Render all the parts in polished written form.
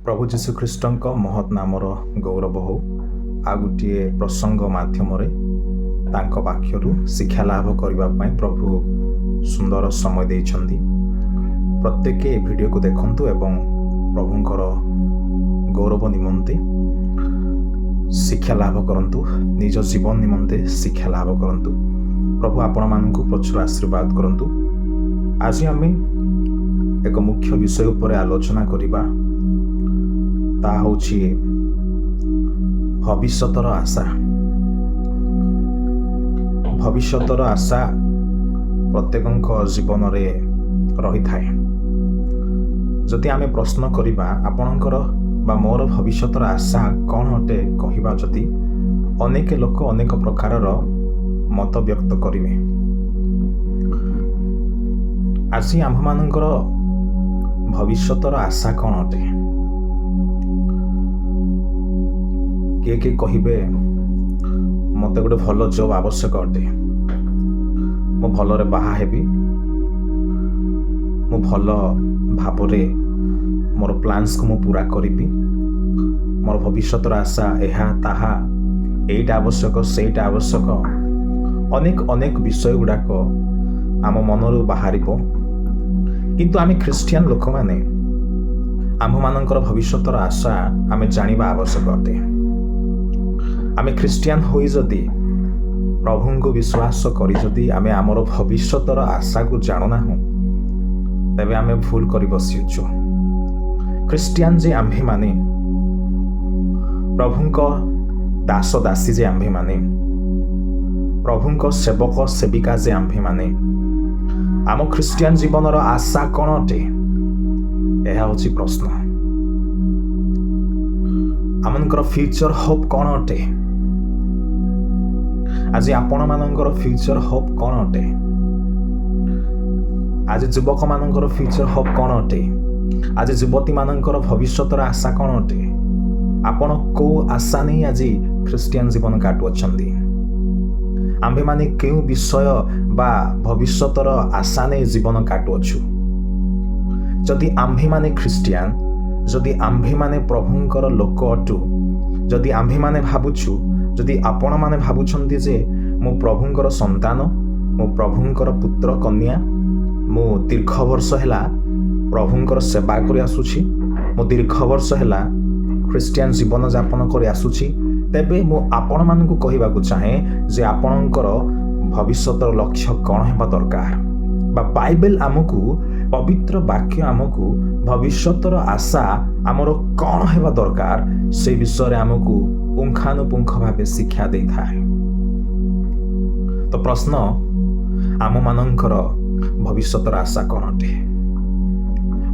प्रभु जीशुख्रीष्टଙ୍କ महत् नामर गौरव हो आ गोटे प्रसंग माध्यम तांको वाक्यरू शिक्षा लाभ करने प्रभु सुंदर समय देइछंदी। प्रत्येक ए वीडियो को देखंतु एवं प्रभुंकर गौरव निमंते शिक्षा लाभ करंतु, निज जीवन निमंते शिक्षा लाभ करंतु। प्रभु आपण मानकु प्रचुर आशीर्वाद करंतु। आज आम एक मुख्य विषय पर आलोचना करिबा, ता होछि भविष्यतर आशा। भविष्यतर आशा प्रत्येकଙ୍କ जीवन रे रही थाए। जदि आमे प्रश्न करिबा आपणकर बा मोर भविष्यतर आशा कौन अटे कहिबा, जदि अनेक लोक अनेक प्रकारर मत व्यक्त करिवे। आज आम्भ मानकर भविष्यतर आशा कौन अटे? किए कहिबे मते गोटे भल जॉब आवश्यक अटे, मो भलरे बाहा हेबी, मो भल भावरे मोर प्लान्स को मो पूरा करिबी, मोर भविष्यतर आशा एहा ताहा, एइटा आवश्यक सेइटा आवश्यक, अनेक अनेक विषय गुड़ाक आम मनरू बाहरिबो। किंतु आमे ख्रिस्टियन लोक माने आम्भ मानकर भविष्यतर आशा आमे जानिबा आवश्यक अटे। आमे ख्रिस्टियन होई जदि प्रभु को विश्वास करी जदि आमे आमर भविष्यतर आशा को जानुना हूँ, तेबे आमे भूल करि बसिछु। ख्रिस्टियन जे आम्भे माने, प्रभु को दास दासी जे आम्भे माने, प्रभु को सेवक सेविका जे आम्भे माने, आम ख्रिस्टियन जीवनर आशा कौन अटे? यह होछि प्रश्न। आमनकर फ्यूचर होप कौन अटे? आज आपण मानकर फ्यूचर होप कौन अटे? आज युवक मानकर फ्यूचर होप कौन अटे? आज युवती मानकर भविष्यतर आशा कौन अटे? आपण को आशा नहीं आज ख्रिस्टियन जीवन काटु अछंदी? आम्भे माने केउ विषय बा भविष्यतर आशा नहीं जीवन काटु अछु? जदि आम्भे माने ख्रिस्टियन, जदि आम्भे माने प्रभुंकर लोक अटु, जदि आम्भे माने भाबुछु, जदि आपण माने भाबुछंती जे मो प्रभुंकर संतान, मो प्रभुंकर पुत्र कन्या, मो दीर्घ वर्ष हैला प्रभुंकर सेवा करि आसुछि, मो दीर्घ वर्ष हैला ख्रिस्टियन जीवन यापन करि आसुछि, तेबे मो आपण मानकु कहिबाकु चाहे जे आपणकर भविष्यतर लक्ष्य कौन हेबा दरकार, बा बाइबल आमकु पवित्र वाक्य आमकु भविष्यतर आशा आमर कौन हेबा दरकार से विषय आमकु पुंखानुपुंख भावे शिक्षा दे थाए। तो प्रश्न, आम मानकर भविष्यतर आशा कौन अटे?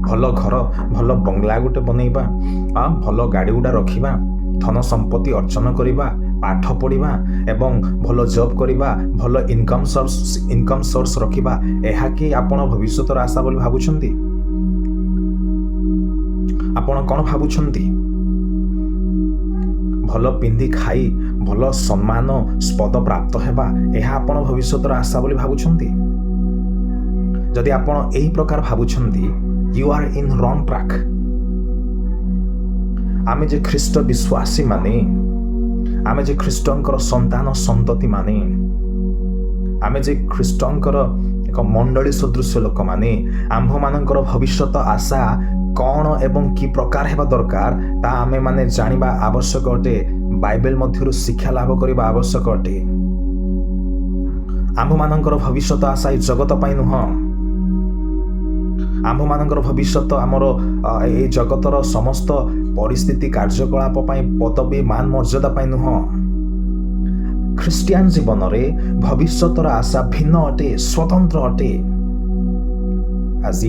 भल घर, भल बंगला गुटे बनैबा, भल गाड़ी गुड़ा रखिबा, धन संपत्ति अर्जन करिबा, पाठ पढ़िबा एवं भल जॉब करिबा, भल इनकम सोर्स रखिबा, एहा कि आपण भविष्यतर आशा बोली भाबुछंती? आपण कोन भाबुछंती? भल पिंधि खाई भल सम्मान पद प्राप्त हेबा, एहा आपण भविष्यतर आशा बोली भाबुछंती? जदि आपण एही प्रकार भाबुछंती, you are in wrong track. आमे जे ख्रिस्ट विश्वासी माने, आमे जे ख्रिस्टंकर संतान संतति माने, आमे जे ख्रिस्टंकर एक मंडली सदृश लोक माने, आम्भ मानकर भविष्यत आशा कौन एवं कि प्रकार हेबा दरकार ता आमे माने जानिबा आवश्यक अटे। बाइबल मध्यरु शिक्षा लाभ करिबा आवश्यक अटे। आम्भ मानकर भविष्यत आशा ई जगत पाई नुह। आम्भ मानकर भविष्यत आमर ए जगतर समस्त परिस्थिति कार्यकलाप पाई, पदवी मान मर्यादा पाई नुह। ख्रिस्टियन जीवन रे भविष्यतर आशा भिन्न अटे, स्वतंत्र अटे। आज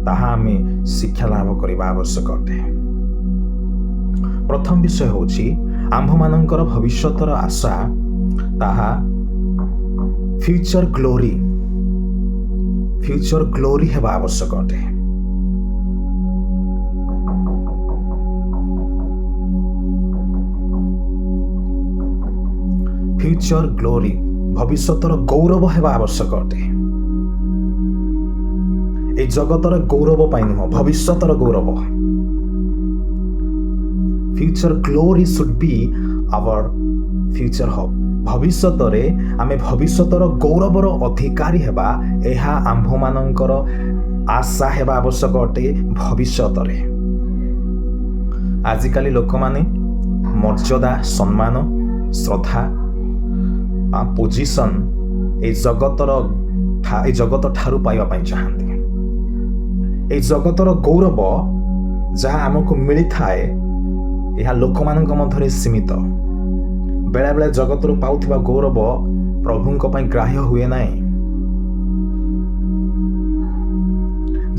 ताहा आमे शिक्षा लाभ करिबा आवश्यक अटे। प्रथम विषय होछि आम्भ मानकर भविष्यतर आशा ताहा फ्यूचर ग्लोरी हेबा आवश्यक अटे। फ्यूचर ग्लोरी भविष्यतर गौरव हेबा आवश्यक अटे। ए जगतर गौरव पाई नुह, भविष्यतर गौरव। Future glory should be our future hope. ଭବିଷ୍ୟତରେ ଆମେ ଭବିଷ୍ୟତର ଗୌରବର ଅଧିକାରୀ ହେବା, ଏହା ଆମ୍ଭମାନଙ୍କର ଆଶା ହେବା ଆବଶ୍ୟକ ଅଟେ। ଭବିଷ୍ୟତରେ ଆଜିକାଲି ଲୋକମାନେ ମର୍ଯ୍ୟାଦା, ସମ୍ମାନ, ଶ୍ରଦ୍ଧା, ପୋଜିସନ୍ এই ଜଗତ ଠାରୁ ପାଇବା ପାଇଁ ଚାହାନ୍ତି। এই ଜଗତର ଗୌରବ ଯାହା ଆମକୁ ମିଳିଥାଏ ଏହା ଲୋକମାନଙ୍କ ମଧ୍ୟରେ ସୀମିତ। ବେଳେବେଳେ ଜଗତରୁ ପାଉଥିବା ଗୌରବ ପ୍ରଭୁଙ୍କ ପାଇଁ ଗ୍ରାହ୍ୟ ହୁଏ ନାହିଁ।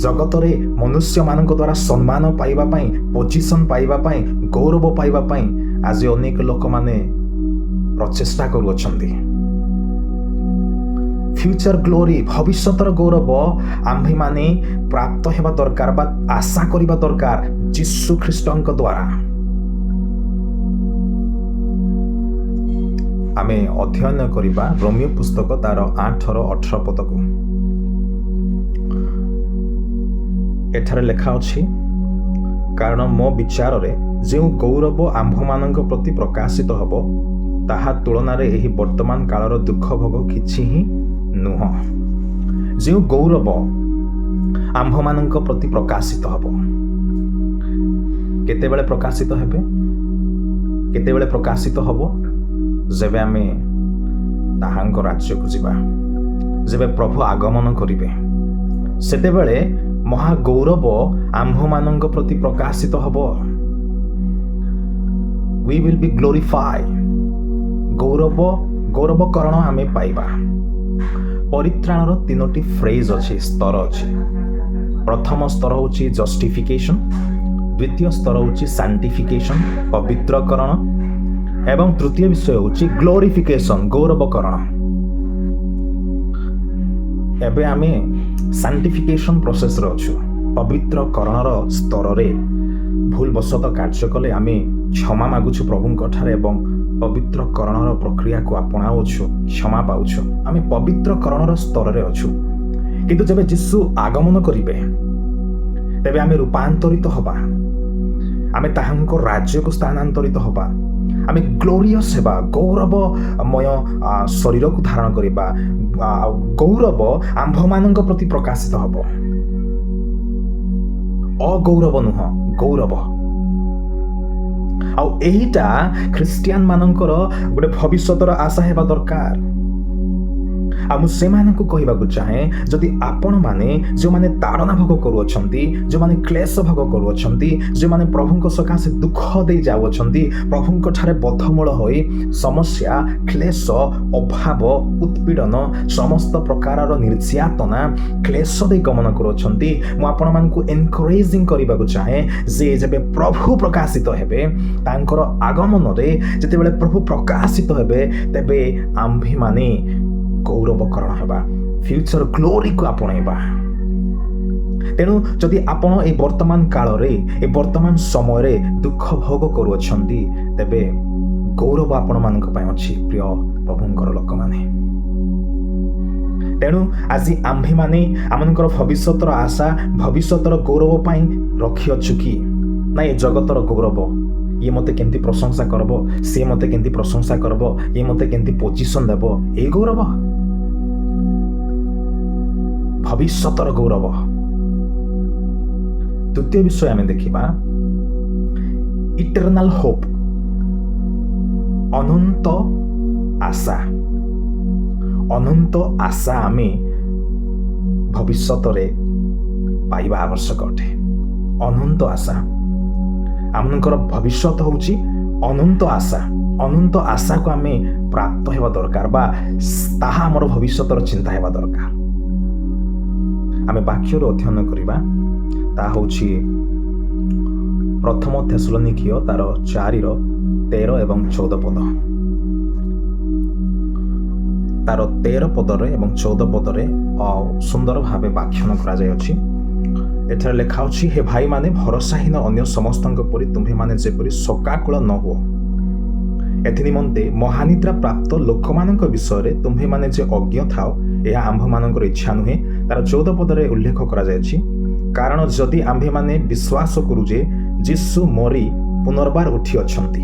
ଜଗତରେ ମନୁଷ୍ୟମାନଙ୍କ ଦ୍ୱାରା ସମ୍ମାନ ପାଇବା ପାଇଁ, ପୋଜିସନ୍ ପାଇବା ପାଇଁ, ଗୌରବ ପାଇବା ପାଇଁ ଆଜି ଅନେକ ଲୋକମାନେ ପ୍ରଚେଷ୍ଟା କରୁଅଛନ୍ତି। ଫ୍ୟୁଚର ଗ୍ଲୋରି, ଭବିଷ୍ୟତର ଗୌରବ ଆମ୍ଭେମାନେ ପ୍ରାପ୍ତ ହେବା ଦରକାର ବା ଆଶା କରିବା ଦରକାର ଯୀଶୁ ଖ୍ରୀଷ୍ଟଙ୍କ ଦ୍ୱାରା। ଆମେ ଅଧ୍ୟୟନ କରିବା ରୋମିଓ ପୁସ୍ତକ ତାର 8-18 ପଦକୁ। ଏଠାରେ ଲେଖା ଅଛି, କାରଣ ମୋ ବିଚାରରେ ଯେଉଁ ଗୌରବ ଆମ୍ଭମାନଙ୍କ ପ୍ରତି ପ୍ରକାଶିତ ହେବ ତାହା ତୁଳନାରେ ଏହି ବର୍ତ୍ତମାନ କାଳର ଦୁଃଖ ଭୋଗ କିଛି ହିଁ ନୁହଁ। ଯେଉଁ ଗୌରବ ଆମ୍ଭମାନଙ୍କ ପ୍ରତି ପ୍ରକାଶିତ ହେବ, କେତେବେଳେ ପ୍ରକାଶିତ ହେବେ? କେତେବେଳେ ପ୍ରକାଶିତ ହେବ? ଯେବେ ଆମେ ତାହାଙ୍କ ରାଜ୍ୟକୁ ଯିବା, ଯେବେ ପ୍ରଭୁ ଆଗମନ କରିବେ, ସେତେବେଳେ ମହାଗୌରବ ଆମ୍ଭମାନଙ୍କ ପ୍ରତି ପ୍ରକାଶିତ ହେବ। We will be glorified. ଗୌରବକରଣ ଆମେ ପାଇବା। ପରିତ୍ରାଣର 3ଟି ଫ୍ରେଜ୍ ଅଛି, ସ୍ତର ଅଛି। ପ୍ରଥମ ସ୍ତର ହେଉଛି ଜଷ୍ଟିଫିକେସନ୍, ଦ୍ୱିତୀୟ ସ୍ତର ହେଉଛି ସାଣ୍ଟିଫିକେସନ୍, ପବିତ୍ରକରଣ, ଏବଂ ତୃତୀୟ ବିଷୟ ହେଉଛି ଗ୍ଲୋରିଫିକେସନ୍, ଗୌରବକରଣ। ଏବେ ଆମେ ସାଣ୍ଟିଫିକେସନ୍ ପ୍ରୋସେସ୍ରେ ଅଛୁ। ପବିତ୍ରକରଣର ସ୍ତରରେ ଭୁଲବଶତଃ କାର୍ଯ୍ୟ କଲେ ଆମେ କ୍ଷମା ମାଗୁଛୁ ପ୍ରଭୁଙ୍କ ଠାରେ ଏବଂ ପବିତ୍ରକରଣର ପ୍ରକ୍ରିୟାକୁ ଆପଣାଉଛୁ, କ୍ଷମା ପାଉଛୁ। ଆମେ ପବିତ୍ରକରଣର ସ୍ତରରେ ଅଛୁ। କିନ୍ତୁ ଯେବେ ଯୀଶୁ ଆଗମନ କରିବେ, ତେବେ ଆମେ ରୂପାନ୍ତରିତ ହେବା, ଆମେ ତାହାଙ୍କ ରାଜ୍ୟକୁ ସ୍ଥାନାନ୍ତରିତ ହେବା, ଆମେ ଗ୍ଲୋରିୟସ୍ ହେବା, ଗୌରବମୟ ଶରୀରକୁ ଧାରଣ କରିବା। ଗୌରବ ଆମ୍ଭମାନଙ୍କ ପ୍ରତି ପ୍ରକାଶିତ ହେବ, ଅଗୌରବ ନୁହଁ, ଗୌରବ। ଆଉ ଏଇଟା ଖ୍ରୀଷ୍ଟିଆନ ମାନଙ୍କର ଗୋଟେ ଭବିଷ୍ୟତର ଆଶା ହେବା ଦରକାର। ଆଉ ମୁଁ ସେମାନଙ୍କୁ କହିବାକୁ ଚାହେଁ, ଯଦି ଆପଣମାନେ ଯେଉଁମାନେ ତାଡ଼ନା ଭୋଗ କରୁଅଛନ୍ତି, ଯେଉଁମାନେ କ୍ଲେଶ ଭୋଗ କରୁଅଛନ୍ତି, ଯେଉଁମାନେ ପ୍ରଭୁଙ୍କ ସକାଶେ ଦୁଃଖ ଦେଇ ଯାଉଅଛନ୍ତି, ପ୍ରଭୁଙ୍କ ଠାରେ ବଦ୍ଧମୂଳ ହୋଇ ସମସ୍ୟା, କ୍ଲେଶ, ଅଭାବ, ଉତ୍ପୀଡ଼ନ, ସମସ୍ତ ପ୍ରକାରର ନିର୍ଯାତନା, କ୍ଲେଶ ଦେଇ ଗମନ କରୁଅଛନ୍ତି, ମୁଁ ଆପଣମାନଙ୍କୁ ଏନକରେଜିଂ କରିବାକୁ ଚାହେଁ ଯେ ଯେବେ ପ୍ରଭୁ ପ୍ରକାଶିତ ହେବେ, ତାଙ୍କର ଆଗମନରେ ଯେତେବେଳେ ପ୍ରଭୁ ପ୍ରକାଶିତ ହେବେ, ତେବେ ଆମ୍ଭେମାନେ ଗୌରବକରଣ ହେବା, ଫ୍ୟୁଚର ଗ୍ଲୋରିକୁ ଆପଣେଇବା। ତେଣୁ ଯଦି ଆପଣ এই ବର୍ତ୍ତମାନ କାଳରେ, এই ବର୍ତ୍ତମାନ ସମୟରେ ଦୁଃଖ ଭୋଗ କରୁଅଛନ୍ତି, ତେବେ ଗୌରବ ଆପଣମାନଙ୍କ ପାଇଁ ଅଛି, ପ୍ରିୟ ପ୍ରଭୁଙ୍କର ଲୋକମାନେ। ତେଣୁ ଆଜି ଆମ୍ଭେମାନେ ଆମମାନଙ୍କର ଭବିଷ୍ୟତର ଆଶା, ଭବିଷ୍ୟତର ଗୌରବ ପାଇଁ ରଖିଅଛୁ କି ନା ଏ ଜଗତର ଗୌରବ? ଇଏ ମୋତେ କେମିତି ପ୍ରଶଂସା କରିବ, ସିଏ ମୋତେ କେମିତି ପ୍ରଶଂସା କରିବ, ଇଏ ମୋତେ କେମିତି ପୋଜିସନ୍ ଦେବ, ଏଇ ଗୌରବ? ଭବିଷ୍ୟତର ଗୌରବ। ତୃତୀୟ ବିଷୟ ଆମେ ଦେଖିବା ଇଟର୍ନାଲ ହୋପ୍, ଅନନ୍ତ ଆଶା। ଅନନ୍ତ ଆଶା ଆମେ ଭବିଷ୍ୟତରେ ପାଇବା ଆବଶ୍ୟକ ଅଟେ। ଅନନ୍ତ ଆଶା, ଆମମାନଙ୍କର ଭବିଷ୍ୟତ ହେଉଛି ଅନନ୍ତ ଆଶା। ଅନନ୍ତ ଆଶାକୁ ଆମେ ପ୍ରାପ୍ତ ହେବା ଦରକାର ବା ତାହା ଆମର ଭବିଷ୍ୟତର ଚିନ୍ତା ହେବା ଦରକାର। ଆମେ ବାକ୍ୟରୁ ଅଧ୍ୟୟନ କରିବା, ତାହା ହେଉଛି ପ୍ରଥମ ଥେସଲୋନିକୀୟ ତାର 4:13 ଏବଂ 14 ପଦ। ତାର 13 ପଦରେ ଏବଂ 14 ପଦରେ ସୁନ୍ଦର ଭାବେ ବ୍ୟାଖ୍ୟାନ କରାଯାଇଅଛି। ଏଠାରେ ଲେଖା ଅଛି, ହେ ଭାଇମାନେ, ଭରସାହୀନ ଅନ୍ୟ ସମସ୍ତଙ୍କ ପରି ତୁମ୍ଭେମାନେ ଯେପରି ଶୋକାକୁଳ ନ ହୁଅ, ଏଥିନିମନ୍ତେ ମହାନିଦ୍ରା ପ୍ରାପ୍ତ ଲୋକମାନଙ୍କ ବିଷୟରେ ତୁମ୍ଭେମାନେ ଯେ ଅଜ୍ଞ ଥାଅ, ଏହା ଆମ୍ଭମାନଙ୍କର ଇଚ୍ଛା ନୁହେଁ। ତାର 14 ପଦରେ ଉଲ୍ଲେଖ କରାଯାଇଛି, କାରଣ ଯଦି ଆମ୍ଭେମାନେ ବିଶ୍ୱାସ କରୁ ଯେ ଯୀଶୁ ମରି ପୁନର୍ବାର ଉଠି ଅଛନ୍ତି।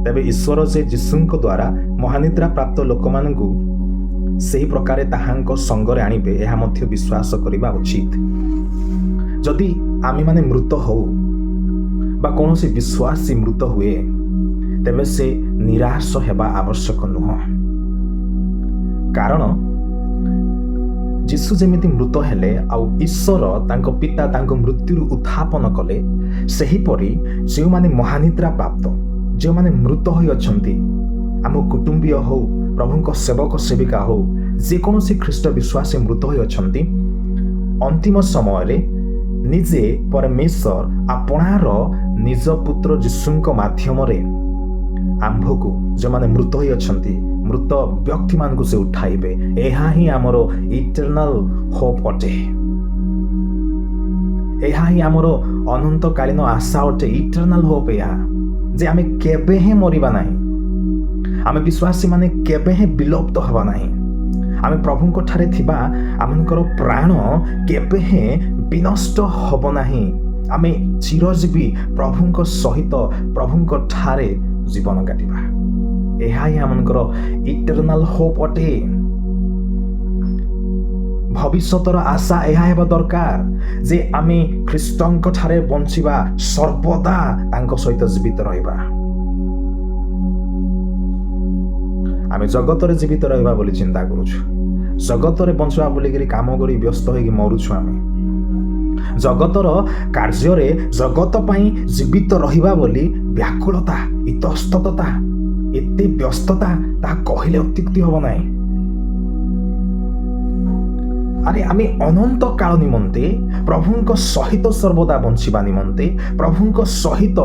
ତେବେ ଈଶ୍ୱର ଯେ ଯୀଶୁଙ୍କ ଦ୍ୱାରା ମହାନିଦ୍ରା ପ୍ରାପ୍ତ ଲୋକମାନଙ୍କୁ ସେହି ପ୍ରକାରେ ତାହାଙ୍କ ସଙ୍ଗରେ ଆଣିବେ ଏହା ମଧ୍ୟ ବିଶ୍ୱାସ କରିବା ଉଚିତ। ଯଦି ଆମେମାନେ ମୃତ ହଉ ବା କୌଣସି ବିଶ୍ୱାସୀ ମୃତ ହୁଏ, ତେବେ ସେ ନିରାଶ ହେବା ଆବଶ୍ୟକ ନୁହଁ। କାରଣ ଯୀଶୁ ଯେମିତି ମୃତ ହେଲେ ଆଉ ଈଶ୍ୱର ତାଙ୍କ ପିତା ତାଙ୍କ ମୃତ୍ୟୁରୁ ଉତ୍ଥାପନ କଲେ, ସେହିପରି ଯେଉଁମାନେ ମହାନିଦ୍ରା ପ୍ରାପ୍ତ, ଯେଉଁମାନେ ମୃତ ହୋଇଅଛନ୍ତି, ଆମ କୁଟୁମ୍ବୀୟ ହଉ, ପ୍ରଭୁଙ୍କ ସେବକ ସେବିକା ହଉ, ଯେକୌଣସି ଖ୍ରୀଷ୍ଟ ବିଶ୍ୱାସୀ ମୃତ ହୋଇଅଛନ୍ତି, ଅନ୍ତିମ ସମୟରେ ନିଜେ ପରମେଶ୍ୱର ଆପଣାର ନିଜ ପୁତ୍ର ଯୀଶୁଙ୍କ ମାଧ୍ୟମରେ ଆମ୍ଭକୁ, ଯେଉଁମାନେ ମୃତ ହୋଇଅଛନ୍ତି, ମୃତ ବ୍ୟକ୍ତିମାନଙ୍କୁ ସେ ଉଠାଇବେ। ଏହା ହିଁ ଆମର ଇଟର୍ନାଲ ହୋପ୍ ଅଟେ। ଏହା ହିଁ ଆମର ଅନନ୍ତକାଳୀନ ଆଶା ଅଟେ। ଇଟର୍ନାଲ ହୋପ୍ ଏହା ଯେ ଆମେ କେବେ ହିଁ ମରିବା ନାହିଁ। ଆମେ ବିଶ୍ୱାସୀମାନେ କେବେ ହିଁ ବିଲୁପ୍ତ ହେବା ନାହିଁ। ଆମେ ପ୍ରଭୁଙ୍କ ଠାରେ ଥିବା ଆମଙ୍କର ପ୍ରାଣ କେବେ ହିଁ ବିନଷ୍ଟ ହେବ ନାହିଁ। ଆମେ ଚିରଜୀବୀ ପ୍ରଭୁଙ୍କ ସହିତ ପ୍ରଭୁଙ୍କ ଠାରେ ଜୀବନ କାଟିବା। ଏହା ହିଁ ଆମଙ୍କର ଇଟର୍ନାଲ ହୋପ୍ ଅଟେ। ଭବିଷ୍ୟତର ଆଶା ଏହା ହେବା ଦରକାର ଯେ ଆମେ ଖ୍ରୀଷ୍ଟଙ୍କ ଠାରେ ବଞ୍ଚିବା, ସର୍ବଦା ତାଙ୍କ ସହିତ ଜୀବିତ ରହିବା। ଆମେ ଜଗତରେ ଜୀବିତ ରହିବା ବୋଲି ଚିନ୍ତା କରୁଛୁ, ଜଗତରେ ବଞ୍ଚିବା ବୋଲିକିରି କାମ କରି ବ୍ୟସ୍ତ ହୋଇକି ମରୁଛୁ। ଆମେ ଜଗତର କାର୍ଯ୍ୟରେ ଜଗତ ପାଇଁ ଜୀବିତ ରହିବା ବୋଲି ବ୍ୟାକୁଳତା, ଇତସ୍ତତତା, ଏତେ ବ୍ୟସ୍ତତା, ତାହା କହିଲେ ଅତ୍ୟୁକ୍ତି ହେବ ନାହିଁ। ଆରେ ଆମେ ଅନନ୍ତ କାଳ ନିମନ୍ତେ ପ୍ରଭୁଙ୍କ ସହିତ ସର୍ବଦା ବଞ୍ଚିବା ନିମନ୍ତେ, ପ୍ରଭୁଙ୍କ ସହିତ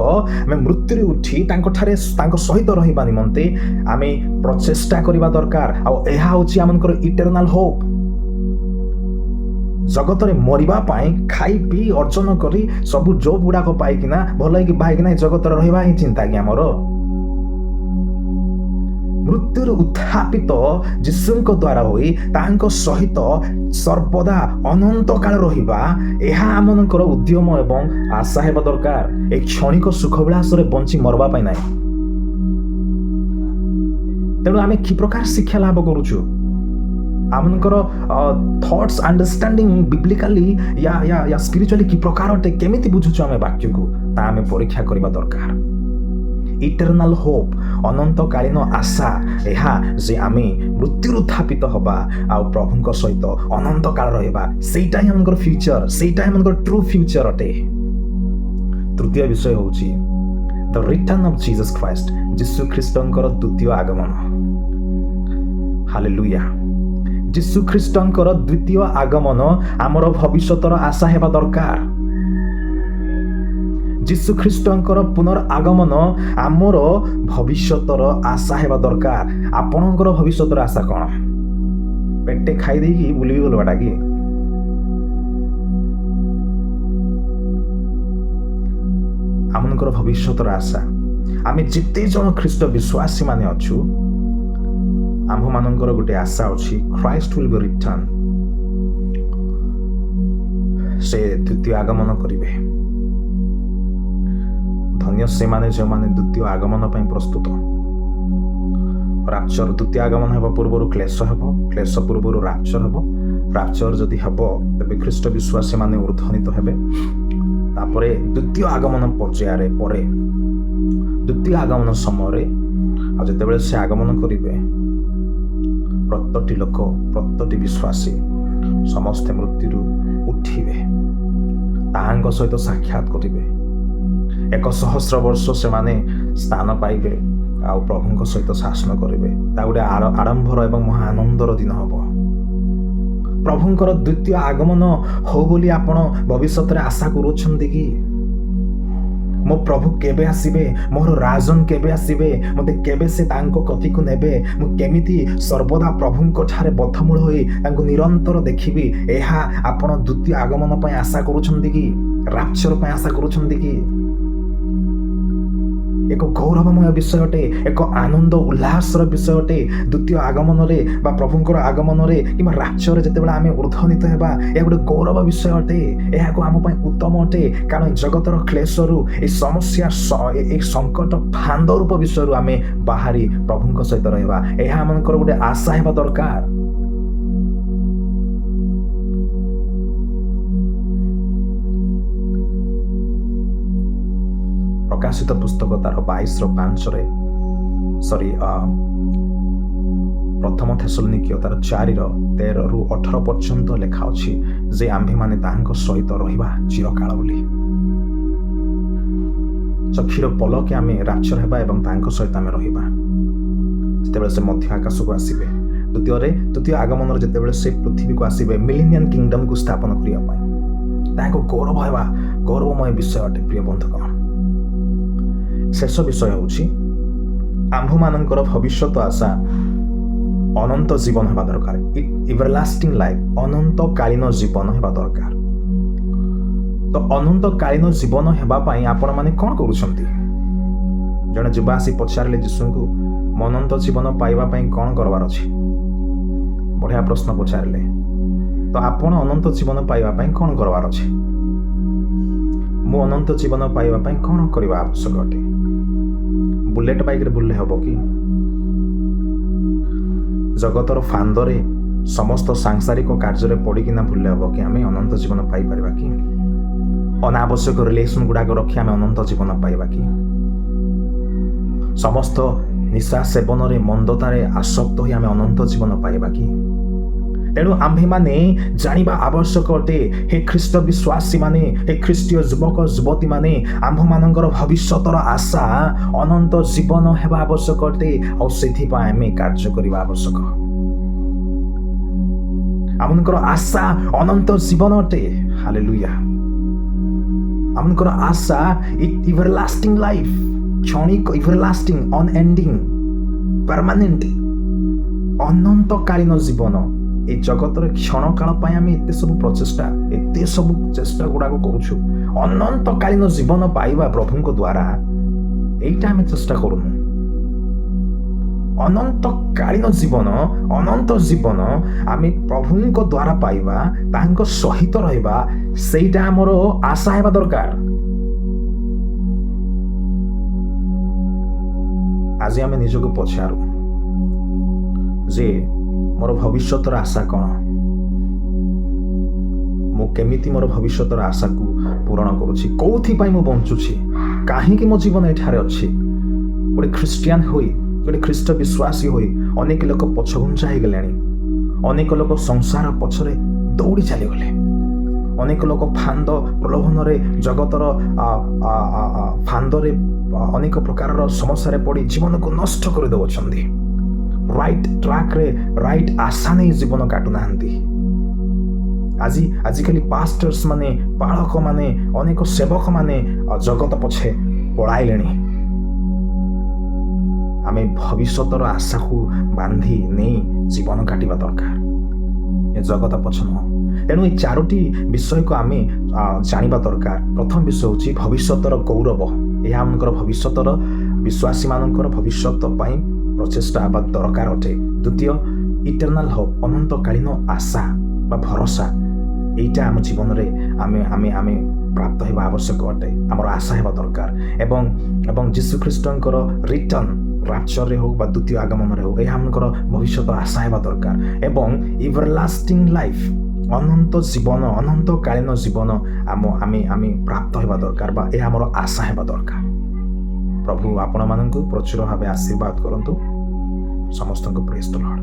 ଆମେ ମୃତ୍ୟୁରେ ଉଠି ତାଙ୍କଠାରେ ତାଙ୍କ ସହିତ ରହିବା ନିମନ୍ତେ ଆମେ ପ୍ରଚେଷ୍ଟା କରିବା ଦରକାର। ଆଉ ଏହା ହେଉଛି ଆମଙ୍କର ଇଟର୍ନାଲ ହୋପ୍। ଜଗତରେ ମରିବା ପାଇଁ ଖାଇ ପିଇ ଅର୍ଜନ କରି ସବୁ ଜବ୍ ଗୁଡ଼ାକ ପାଇକିନା ଭଲ ହେଇକି ପାଇକିନା ଜଗତରେ ରହିବା ହିଁ ଚିନ୍ତା କି ଆମର? ମୃତ୍ୟୁରୁ ଉତ୍ଥାପିତ ଯୀଶୁଙ୍କ ଦ୍ୱାରା ହୋଇ ତାଙ୍କ ସହିତ ସର୍ବଦା ଅନନ୍ତ କାଳ ରହିବା, ଏହା ଆମମାନଙ୍କର ଉଦ୍ୟମ ଏବଂ ଆଶା ହେବା ଦରକାର। ଏ କ୍ଷଣିକ ସୁଖ ବିଳାସରେ ବଞ୍ଚି ମରବା ପାଇଁ ନାହିଁ। ତେଣୁ ଆମେ କି ପ୍ରକାର ଶିକ୍ଷା ଲାଭ କରୁଛୁ? ଆମମାନଙ୍କର ଥଟ୍ସ ଅଣ୍ଡରଷ୍ଟାଣ୍ଡିଂ ବିବ୍ଲିକାଲି ୟା ସ୍ପିରିଚୁଆଲି କି ପ୍ରକାର ଅଟେ, କେମିତି ବୁଝୁଛୁ ଆମେ ବାକ୍ୟକୁ, ତାହା ଆମେ ପରୀକ୍ଷା କରିବା ଦରକାର। ଇଟର୍ନାଲ ହୋପ୍, ଅନନ୍ତକାଳୀନ ଆଶା ଏହା ଯେ ଆମେ ମୃତ୍ୟୁରୁ ଉତ୍ଥାପିତ ହେବା ଆଉ ପ୍ରଭୁଙ୍କ ସହିତ ଅନନ୍ତ କାଳ ରହିବା, ସେଇଟା ହିଁ ଆମଙ୍କର ଫ୍ୟୁଚର, ସେଇଟା ହିଁ ଆମଙ୍କର ଟ୍ରୁ ଫ୍ୟୁଚର ଅଟେ। ତୃତୀୟ ବିଷୟ ହେଉଛି ଦ ରିଟର୍ନ ଅଫ୍ ଜିସସ୍ ଖ୍ରାଇଷ୍ଟ, ଯୀଶୁ ଖ୍ରୀଷ୍ଟଙ୍କର ଦ୍ୱିତୀୟ ଆଗମନ। ହାଲେଲୁୟା। ଯୀଶୁ ଖ୍ରୀଷ୍ଟଙ୍କର ଦ୍ୱିତୀୟ ଆଗମନ ଆମର ଭବିଷ୍ୟତର ଆଶା ହେବା ଦରକାର। ଯୀଶୁ ଖ୍ରୀଷ୍ଟଙ୍କର ପୁନର୍ ଆଗମନ ଆମର ଭବିଷ୍ୟତର ଆଶା ହେବା ଦରକାର। ଆପଣଙ୍କର ଭବିଷ୍ୟତର ଆଶା କ'ଣ? ପେଟେ ଖାଇ ଦେଇକି ବୁଲିବି ଗଲବାଟା କି? ଆମମାନଙ୍କର ଭବିଷ୍ୟତର ଆଶା, ଆମେ ଯେତେ ଜଣ ଖ୍ରୀଷ୍ଟ ବିଶ୍ୱାସୀ ମାନେ ଅଛୁ, ଆମ୍ଭମାନଙ୍କର ଗୋଟେ ଆଶା ଅଛି, ଖ୍ରାଇଷ୍ଟ ୱିଲ୍ ବି ରିଟର୍ନ। ସେ ଦ୍ୱିତୀୟ ଆଗମନ କରିବେ। ଧନ୍ୟ ସେମାନେ ଯେଉଁମାନେ ଦ୍ୱିତୀୟ ଆଗମନ ପାଇଁ ପ୍ରସ୍ତୁତ। ରାପ୍ଚର, ଦ୍ୱିତୀୟ ଆଗମନ ହେବା ପୂର୍ବରୁ କ୍ଲେଶ ହେବ, କ୍ଲେଶ ପୂର୍ବରୁ ରାପ୍ଚର ହେବ, ରାପ୍ଚର ଯଦି ହେବ ତେବେ ଖ୍ରୀଷ୍ଟ ବିଶ୍ୱାସୀ ମାନେ ଉର୍ଦ୍ଧ୍ୱନୀତ ହେବେ। ତାପରେ ଦ୍ୱିତୀୟ ଆଗମନ ପର୍ଯ୍ୟାୟରେ ପରେ ଦ୍ୱିତୀୟ ଆଗମନ ସମୟରେ ଆଉ ଯେତେବେଳେ ସେ ଆଗମନ କରିବେ, ପ୍ରତ୍ୟେକଟି ଲୋକ, ପ୍ରତ୍ୟେକଟି ବିଶ୍ୱାସୀ ସମସ୍ତେ ମୃତ୍ୟୁରୁ ଉଠିବେ, ତାହାଙ୍କ ସହିତ ସାକ୍ଷାତ କରିବେ। 1,000 ବର୍ଷ ସେମାନେ ସ୍ଥାନ ପାଇବେ ଆଉ ପ୍ରଭୁଙ୍କ ସହିତ ଶାସନ କରିବେ। ତା ଗୋଟେ ଆଡ଼ମ୍ବର ଏବଂ ମହା ଆନନ୍ଦର ଦିନ ହେବ। ପ୍ରଭୁଙ୍କର ଦ୍ୱିତୀୟ ଆଗମନ ହଉ ବୋଲି ଆପଣ ଭବିଷ୍ୟତରେ ଆଶା କରୁଛନ୍ତି କି? ମୋ ପ୍ରଭୁ କେବେ ଆସିବେ? ମୋର ରାଜନ କେବେ ଆସିବେ? ମୋତେ କେବେ ସେ ତାଙ୍କ କତିକୁ ନେବେ? ମୁଁ କେମିତି ସର୍ବଦା ପ୍ରଭୁଙ୍କ ଠାରେ ବଦ୍ଧମୂଳ ହୋଇ ତାଙ୍କୁ ନିରନ୍ତର ଦେଖିବି? ଏହା ଆପଣ ଦ୍ୱିତୀୟ ଆଗମନ ପାଇଁ ଆଶା କରୁଛନ୍ତି କି? ରାପ୍ଚର ପାଇଁ ଆଶା କରୁଛନ୍ତି କି? ଏକ ଗୌରବମୟ ବିଷୟ ଅଟେ, ଏକ ଆନନ୍ଦ ଉଲ୍ଲାସର ବିଷୟ ଅଟେ। ଦ୍ୱିତୀୟ ଆଗମନରେ ବା ପ୍ରଭୁଙ୍କର ଆଗମନରେ କିମ୍ବା ରାଜ୍ୟରେ ଯେତେବେଳେ ଆମେ ଊର୍ଦ୍ଧ୍ୱନୀତ ହେବା, ଏହା ଗୋଟେ ଗୌରବ ବିଷୟ ଅଟେ। ଏହାକୁ ଆମ ପାଇଁ ଉତ୍ତମ ଅଟେ, କାରଣ ଜଗତର କ୍ଲେଶରୁ, ଏ ସମସ୍ୟା, ଏ ସଙ୍କଟ ଫାନ୍ଦ ରୂପ ବିଷୟରୁ ଆମେ ବାହାରି ପ୍ରଭୁଙ୍କ ସହିତ ରହିବା। ଏହା ଆମଙ୍କର ଗୋଟେ ଆଶା ହେବା ଦରକାର। ପ୍ରକାଶିତ ପୁସ୍ତକ ତାର 22:5 ପ୍ରଥମ ଥେସଲୋନିକୀୟ ତାର 4:13-18 ପର୍ଯ୍ୟନ୍ତ ଲେଖା ଅଛି ଯେ ଆମ୍ଭେମାନେ ତାହାଙ୍କ ସହିତ ରହିବା ଚିରକାଳ ବୋଲି। ଚକ୍ଷୁର ପଲକେ ଆମେ ରାଜ୍ୟ ହେବା ଏବଂ ତାଙ୍କ ସହିତ ଆମେ ରହିବା ଯେତେବେଳେ ସେ ମଧ୍ୟ ଆକାଶକୁ ଆସିବେ। ଦ୍ୱିତୀୟ ଆଗମନରେ ଯେତେବେଳେ ସେ ପୃଥିବୀକୁ ଆସିବେ ମିଲେନିୟମ କିଙ୍ଗଡମକୁ ସ୍ଥାପନ କରିବା ପାଇଁ, ତାହା ଏକ ଗୌରବ ହେବା, ଗୌରବମୟ ବିଷୟ ଅଟେ। ପ୍ରିୟ ବନ୍ଧୁଗଣ, ଶେଷ ବିଷୟ ହେଉଛି ଆମ୍ଭମାନଙ୍କର ଭବିଷ୍ୟତ ଆଶା ଅନନ୍ତ ଜୀବନ ହେବା ଦରକାର। ଏଭରଲାଷ୍ଟିଂ ଲାଇଫ, ଅନନ୍ତକାଳୀନ ଜୀବନ ହେବା ଦରକାର। ତ ଅନନ୍ତକାଳୀନ ଜୀବନ ହେବା ପାଇଁ ଆପଣମାନେ କ'ଣ କରୁଛନ୍ତି? ଜଣେ ଯୁବା ଆସି ପଚାରିଲେ ଯୀଶୁଙ୍କୁ, ମୁଁ ଅନନ୍ତ ଜୀବନ ପାଇବା ପାଇଁ କ'ଣ କରିବାର ଅଛି? ବଢ଼ିଆ ପ୍ରଶ୍ନ ପଚାରିଲେ। ତ ଆପଣ ଅନନ୍ତ ଜୀବନ ପାଇବା ପାଇଁ କ'ଣ କରିବାର ଅଛି? ମୁଁ ଅନନ୍ତ ଜୀବନ ପାଇବା ପାଇଁ କ'ଣ କରିବା ଆବଶ୍ୟକ ଅଟେ? ବୁଲେଟ୍ ବାଇକ୍ରେ ବୁଲିଲେ ହେବ କି? ଜଗତର ଫାନ୍ଦରେ ସମସ୍ତ ସାଂସାରିକ କାର୍ଯ୍ୟରେ ପଡ଼ିକିନା ବୁଲିଲେ ହେବ କି? ଆମେ ଅନନ୍ତ ଜୀବନ ପାଇପାରିବା କି? ଅନାବଶ୍ୟକ ରିଲେସନ ଗୁଡ଼ାକ ରଖି ଆମେ ଅନନ୍ତ ଜୀବନ ପାଇବା କି? ସମସ୍ତ ନିଶା ସେବନରେ, ମନ୍ଦତାରେ ଆସକ୍ତ ହୋଇ ଆମେ ଅନନ୍ତ ଜୀବନ ପାଇବା କି? ତେଣୁ ଆମ୍ଭେମାନେ ଜାଣିବା ଆବଶ୍ୟକ ଅଟେ, ହେ ଖ୍ରୀଷ୍ଟ ବିଶ୍ୱାସୀମାନେ, ହେ ଖ୍ରୀଷ୍ଟୀୟ ଯୁବକ ଯୁବତୀମାନେ, ଆମ୍ଭମାନଙ୍କର ଭବିଷ୍ୟତର ଆଶା ଅନନ୍ତ ଜୀବନ ହେବା ଆବଶ୍ୟକ ଅଟେ। ଆଉ ସେଥିପାଇଁ ଆମେ କାର୍ଯ୍ୟ କରିବା ଆବଶ୍ୟକ। ଆମମାନଙ୍କର ଆଶା ଅନନ୍ତ ଜୀବନ ଅଟେ। ହାଲେଲୁୟା। ଆମମାନଙ୍କର ଆଶା ଏଭରଲାଷ୍ଟିଂ ଲାଇଫ, କ୍ଷଣିକ, ଏଭରଲାଷ୍ଟିଂ, ଅନଏଣ୍ଡିଂ, ପରମାନେଣ୍ଟ, ଅନନ୍ତକାଳୀନ ଜୀବନ। এই জগତର କ୍ଷଣ କାଳ ପାଇଁ ଆମେ ଏତେ ସବୁ ଚେଷ୍ଟା ଗୁଡ଼ାକ କରୁଛୁ। ଅନନ୍ତକାଳୀନ ଜୀବନ ପାଇବା ପ୍ରଭୁଙ୍କ ଦ୍ୱାରା, ଏଇଟା ଆମେ ଚେଷ୍ଟା କରୁନୁ। ଅନନ୍ତକାଳୀନ ଜୀବନ, ଅନନ୍ତ ଜୀବନ ଆମେ ପ୍ରଭୁଙ୍କ ଦ୍ୱାରା ପାଇବା, ତାଙ୍କ ସହିତ ରହିବା, ସେଇଟା ଆମର ଆଶା ହେବା ଦରକାର। ଆଜି ଆମେ ନିଜକୁ ପଚାରୁ ଯେ ମୋର ଭବିଷ୍ୟତର ଆଶା କ'ଣ? ମୁଁ କେମିତି ମୋର ଭବିଷ୍ୟତର ଆଶାକୁ ପୂରଣ କରୁଛି? କୋଉଥିପାଇଁ ମୁଁ ବଞ୍ଚୁଛି? କାହିଁକି ମୋ ଜୀବନ ଏଠାରେ ଅଛି? ଗୋଟେ ଖ୍ରୀଷ୍ଟିଆନ ହୋଇ, ଗୋଟେ ଖ୍ରୀଷ୍ଟ ବିଶ୍ୱାସୀ ହୋଇ ଅନେକ ଲୋକ ପଛଘୁଞ୍ଚା ହେଇଗଲେଣି। ଅନେକ ଲୋକ ସଂସାର ପଛରେ ଦୌଡ଼ି ଚାଲିଗଲେ। ଅନେକ ଲୋକ ଫାନ୍ଦ ପ୍ରଲୋଭନରେ, ଜଗତର ଫାନ୍ଦରେ, ଅନେକ ପ୍ରକାରର ସମସ୍ୟାରେ ପଡ଼ି ଜୀବନକୁ ନଷ୍ଟ କରିଦେଉଛନ୍ତି। ରାଇଟ୍ ଟ୍ରାକ୍ରେ, ରାଇଟ୍ ଆଶା ନେଇ ଜୀବନ କାଟୁନାହାନ୍ତି। ଆଜିକାଲି ପାଷ୍ଟର୍ସ ମାନେ, ପାଳକ ମାନେ, ଅନେକ ସେବକ ମାନେ ଜଗତ ପଛେ ପଳାଇଲେଣି। ଆମେ ଭବିଷ୍ୟତର ଆଶାକୁ ବାନ୍ଧି ନେଇ ଜୀବନ କାଟିବା ଦରକାର, ଏ ଜଗତ ପଛ ନୁହଁ। ତେଣୁ ଏ 4ଟି ବିଷୟକୁ ଆମେ ଜାଣିବା ଦରକାର। ପ୍ରଥମ ବିଷୟ ହେଉଛି ଭବିଷ୍ୟତର ଗୌରବ। ଏହା ଆମଙ୍କର ଭବିଷ୍ୟତର, ବିଶ୍ୱାସୀମାନଙ୍କର ଭବିଷ୍ୟତ ପାଇଁ ପ୍ରଚେଷ୍ଟା ବା ଦରକାର ଅଟେ। ଦ୍ୱିତୀୟ, ଇଟର୍ନାଲ ହୋପ୍, ଅନନ୍ତକାଳୀନ ଆଶା ବା ଭରସା। এইটা ଆମ ଜୀବନରେ ଆମେ ପ୍ରାପ୍ତ ହେବା ଆବଶ୍ୟକ ଅଟେ, ଆମର ଆଶା ହେବା ଦରକାର। ଏବଂ ଯୀଶୁଖ୍ରୀଷ୍ଟଙ୍କର ରିଟର୍ନ, ରାଜ୍ୟରେ ହେଉ ବା ଦ୍ୱିତୀୟ ଆଗମନରେ ହେଉ, ଏହା ଆମଙ୍କର ଭବିଷ୍ୟତ ଆଶା ହେବା ଦରକାର। ଏବଂ ଏଭରଲାଷ୍ଟିଂ ଲାଇଫ, ଅନନ୍ତ ଜୀବନ, ଅନନ୍ତକାଳୀନ ଜୀବନ ଆମେ ପ୍ରାପ୍ତ ହେବା ଦରକାର ବା ଏହା ଆମର ଆଶା ହେବା ଦରକାର। ପ୍ରଭୁ ଆପଣମାନଙ୍କୁ ପ୍ରଚୁର ଭାବେ ଆଶୀର୍ବାଦ କରନ୍ତୁ। ସମସ୍ତଙ୍କୁ ପ୍ରେଜ୍ ଦ ଲର୍ଡ।